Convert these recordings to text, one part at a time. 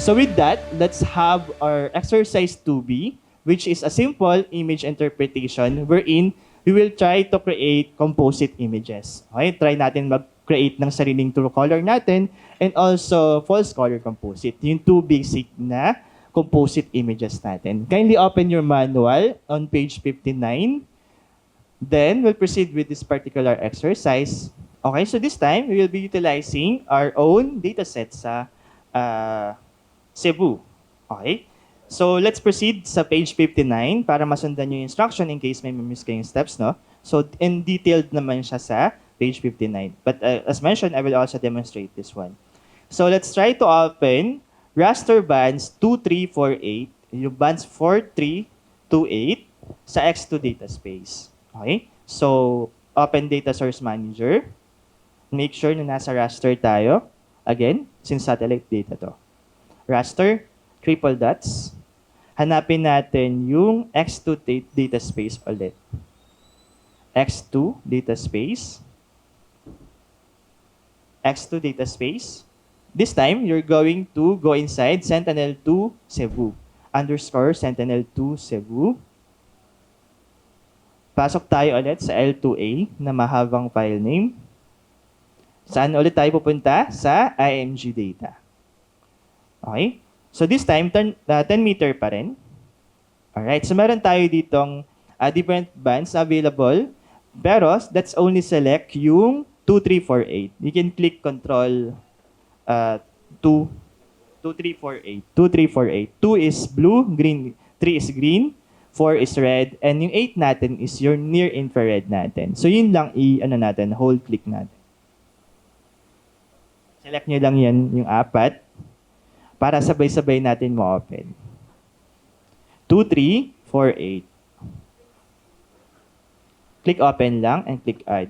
So with that, let's have our exercise 2B, which is a simple image interpretation wherein we will try to create composite images. Okay, try natin mag-create ng sariling true color natin and also false color composite. Yung two basic na composite images natin. Kindly open your manual on page 59. Then, we'll proceed with this particular exercise. Okay, so this time, we will be utilizing our own dataset sa Cebu. Okay? So, let's proceed sa page 59 para masundan yung instruction in case may miss kayong steps, no? So, in detailed naman siya sa page 59. But as mentioned, I will also demonstrate this one. So, let's try to open raster bands 2348, yung bands 4328 sa X2 data space. Okay? So, open data source manager. Make sure na nasa raster tayo. Again, since satellite data to. Raster, triple dots. Hanapin natin yung X2 data space ulit. X2 data space. X2 data space. This time, you're going to go inside Sentinel-2 Cebu. Underscore Sentinel-2 Cebu. Pasok tayo ulit sa L2A na mahabang file name. Saan ulit tayo pupunta? Sa IMG data. Okay? So this time, 10 meter pa rin. Alright, so meron tayo ditong different bands available. Pero let's only select yung 2348. You can click Control 2, 2348. 2348. 2 is blue, green, 3 is green, 4 is red, and yung 8 natin is your near infrared natin. So yun lang hold click natin. Select nyo lang yan, yung apat, para sabay-sabay natin ma-open. 2348. Click open lang and click add.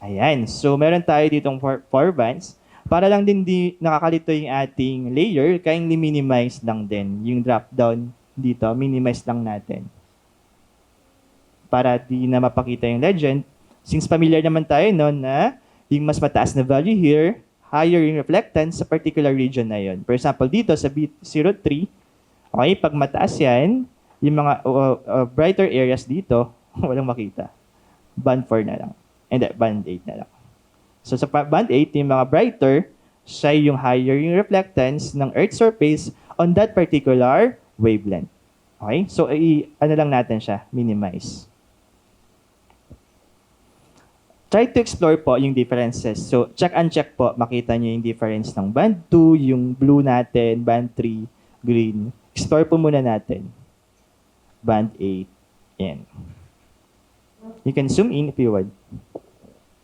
Ayan. So meron tayo ditong 4 bands. Para lang din di nakakalito yung ating layer, kindly minimize lang din yung drop down dito, minimize lang natin. Para di na mapakita yung legend. Since familiar naman tayo no, na yung mas mataas na value here, higher yung reflectance sa particular region na yun. For example, dito sa bit 03, okay, pag mataas yan, yung mga brighter areas dito, walang makita. Band 4 na lang. And band 8 na lang. So sa band 8, yung mga brighter, siya yung higher yung reflectance ng Earth surface on that particular wavelength. Okay? So, ano lang natin siya, minimize. Try to explore po yung differences. So, check and check po, makita nyo yung difference ng band 2, yung blue natin, band 3, green. Explore po muna natin. Band 8, yan. You can zoom in if you want.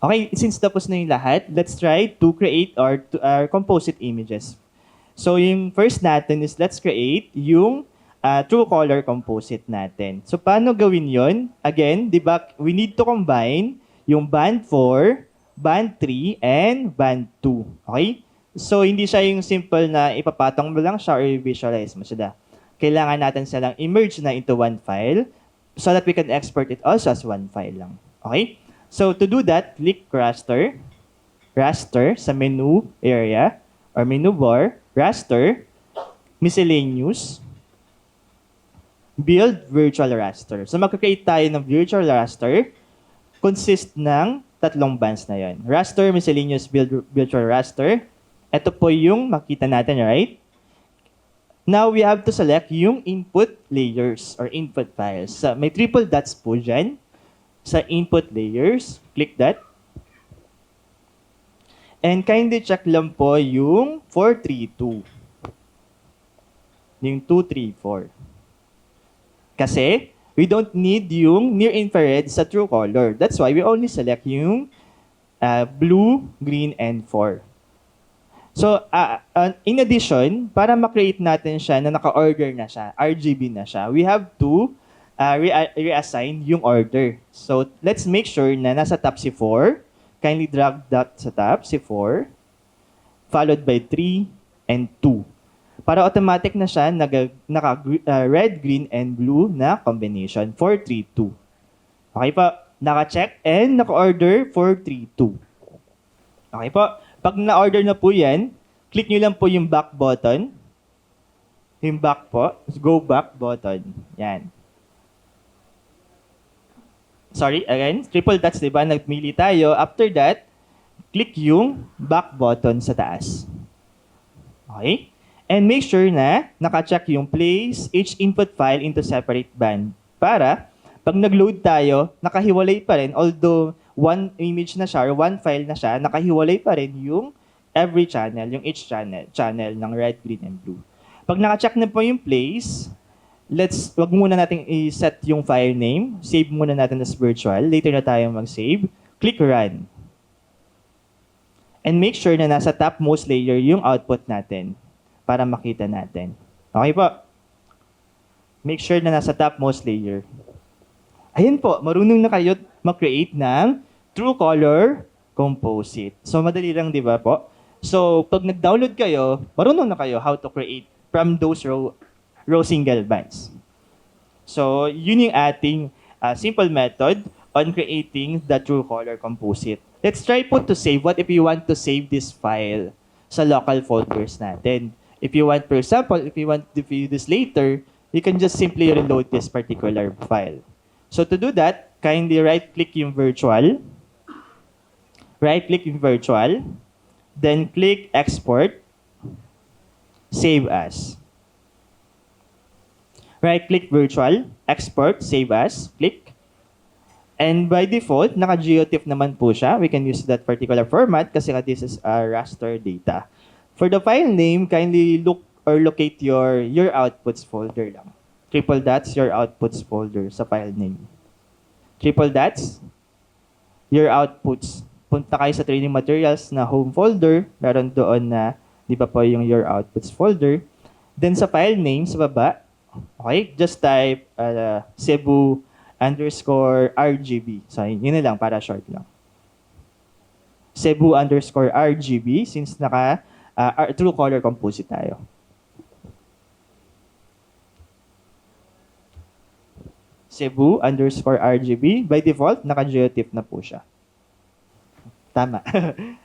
Okay, since tapos na yung lahat, let's try to create our composite images. So, yung first natin is let's create yung true color composite natin. So, paano gawin yon? Again, di ba, we need to combine yung band 4, band 3, and band 2. Okay? So, hindi siya yung simple na ipapatong mo lang siya or visualize mo siya. Kailangan natin silang i-merge na into one file so that we can export it also as one file lang. Okay? So, to do that, click raster sa menu area or menu bar, raster, miscellaneous, build virtual raster. So, mag-create tayo ng virtual raster, consist ng tatlong bands na yon. Raster, miscellaneous, build virtual raster. Ito po yung makita natin, right? Now, we have to select yung input layers or input files. So, may triple dots po dyan. Sa input layers, click that. And kindly check lang po yung 432. Yung 234. Kasi, we don't need yung near infrared sa true color. That's why we only select yung blue, green, and 4. So, in addition, para ma-create natin siya na naka-order na siya, RGB na siya, we have to reassign yung order. So, let's make sure na nasa top si 4. Kindly drag that sa top, si 4. Followed by 3 and 2. Para automatic na siya, naka-red, green, and blue na combination. 4, 3, 2. Okay po? Naka-check and naka-order 4, 3, 2. Okay po? Pag na-order na po yan, click nyo lang po yung back button. Yung back po, go back button. Yan. Sorry, again, triple dots, di ba? Nagmili tayo. After that, click yung back button sa taas. Okay? And make sure na naka-check yung place each input file into separate band. Para, pag nag-load tayo, nakahiwalay pa rin. Although, one image na siya or one file na siya, nakahiwalay pa rin yung every channel, yung each channel ng red, green, and blue. Pag naka-check na po yung place, wag muna natin i-set yung file name. Save muna natin as virtual. Later na tayo mag-save. Click Run. And make sure na nasa topmost layer yung output natin para makita natin. Okay po? Make sure na nasa topmost layer. Ayun po, marunong na kayo mag-create ng Truecaller Composite. So, madali lang, di ba po? So, pag nag-download kayo, marunong na kayo how to create from those row single bands. So, yun yung ating simple method on creating the Truecaller Composite. Let's try po to save. What if you want to save this file sa local folders natin? If you want, for example, if you want to view this later, you can just simply reload this particular file. So, to do that, kindly right-click yung virtual. Right-click yung virtual. Then, click Export. Save as. Right-click virtual, export, save as, click. And by default, naka-geotiff naman po siya. We can use that particular format kasi this is a raster data. For the file name, kindly look or locate your outputs folder lang. Triple dots, your outputs folder sa file name. Triple dots, your outputs. Punta kayo sa training materials na home folder. Meron doon na di ba po yung your outputs folder. Then sa file name, sa baba, okay, just type Cebu_RGB. So, yun na lang, para short lang. Cebu_RGB, since naka Truecaller Composite tayo. Cebu_RGB, by default, naka-geotiff na po siya. Tama.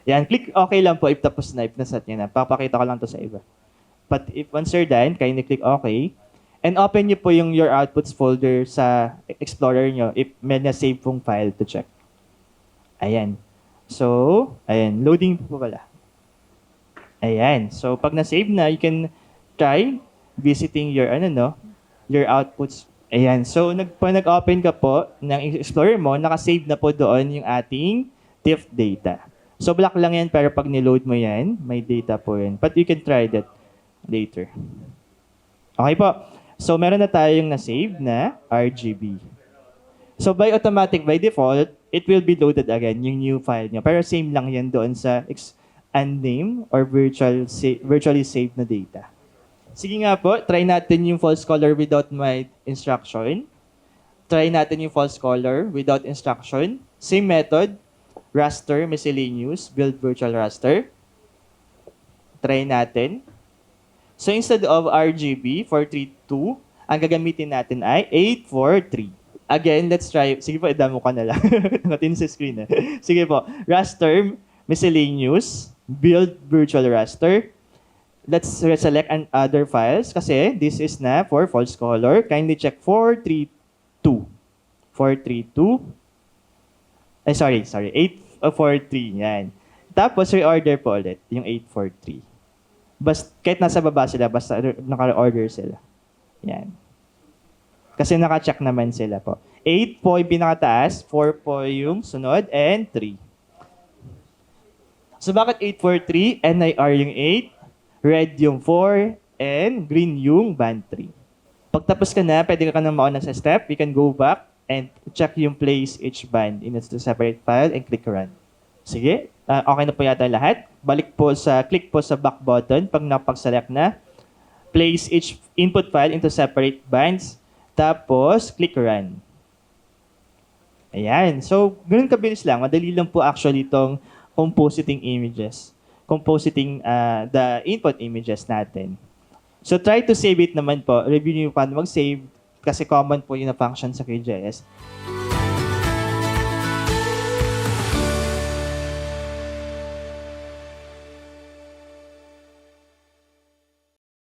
Yan, click okay lang po if tapos na, if naset nyo na. Papakita ko lang to sa iba. But if once you're done, kindly click okay. And open nyo po yung your outputs folder sa Explorer nyo if may na-save pong file to check. Ayan. So, ayan. Loading po pala. Ayan. So, pag na-save na, you can try visiting your, your outputs. Ayan. So, pag nag-open ka po ng Explorer mo, nakasave na po doon yung ating TIFF data. So, black lang yan, pero pag niload mo yan, may data po yan. But you can try that later. Okay po. So, meron na tayong na-save na RGB. So, by default, it will be loaded again, yung new file nyo. Pero same lang yan doon sa unnamed or virtually saved na data. Sige nga po, try natin yung false color without my instruction. Try natin yung false color without instruction. Same method. Raster, miscellaneous, build virtual raster. Try natin. So instead of RGB 432, ang gagamitin natin ay 843. Again, let's try. Sige po, idamo ka na lang. Natin sa screen. Sige po. Raster, miscellaneous, build virtual raster. Let's select other files kasi this is na for false color. Kindly check 432. 432. Sorry. 843. Yan. Tapos, reorder po ulit yung 843. Kahit nasa baba sila, basta naka-order sila. Yan. Kasi naka-check naman sila po. 8 po yung pinakataas, 4 po yung sunod, and 3. So, bakit 843? NIR yung 8, red yung 4, and green yung band 3. Pag tapos ka na, pwede ka na mauna sa step. You can go back and check yung place each band in a separate file and click run. Sige, okay na po yata lahat. Click po sa back button pag napag-select na. Place each input file into separate bands. Tapos, click run. Ayan. So, ganun kabilis lang. Madali lang po actually itong compositing images. Compositing the input images natin. So, try to save it naman po. Review nyo paano mag-save kasi common po yung na function sa QGIS.